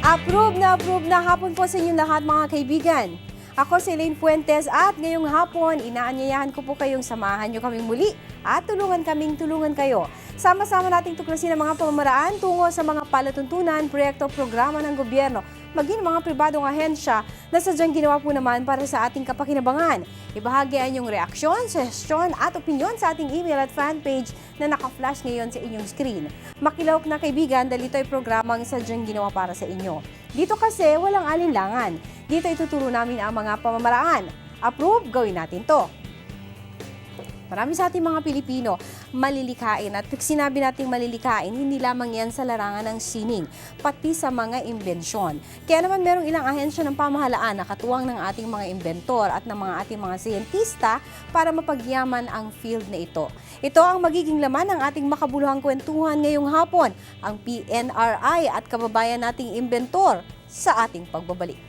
Approve na hapon po sa inyong lahat mga kaibigan. Ako si Elaine Fuentes at ngayong hapon, inaanyayahan ko po kayong samahan nyo kaming muli at tulungan kayo. Sama-sama nating tuklasin ang mga pamamaraan tungo sa mga palatuntunan, proyekto, programa ng gobyerno, maging mga pribadong ahensya na sadyang ginawa po naman para sa ating kapakinabangan. Ibahagi ang inyong reaksyon, suggestion at opinyon sa ating email at fanpage na naka-flash ngayon sa inyong screen. Makilahok na kaibigan dahil ito ay programang sadyang ginawa para sa inyo. Dito kasi walang alinlangan. Dito ituturo namin ang mga pamamaraan. Approve, gawin natin to. Marami sa ating mga Pilipino malilikain at pag sinabi nating malilikain, hindi lamang yan sa larangan ng sining, pati sa mga imbensyon. Kaya naman merong ilang ahensya ng pamahalaan na katuwang ng ating mga inventor at ng mga ating mga siyentista para mapagyaman ang field na ito. Ito ang magiging laman ng ating makabuluhang kwentuhan ngayong hapon, ang PNRI at kababayan nating inventor sa ating pagbabalik.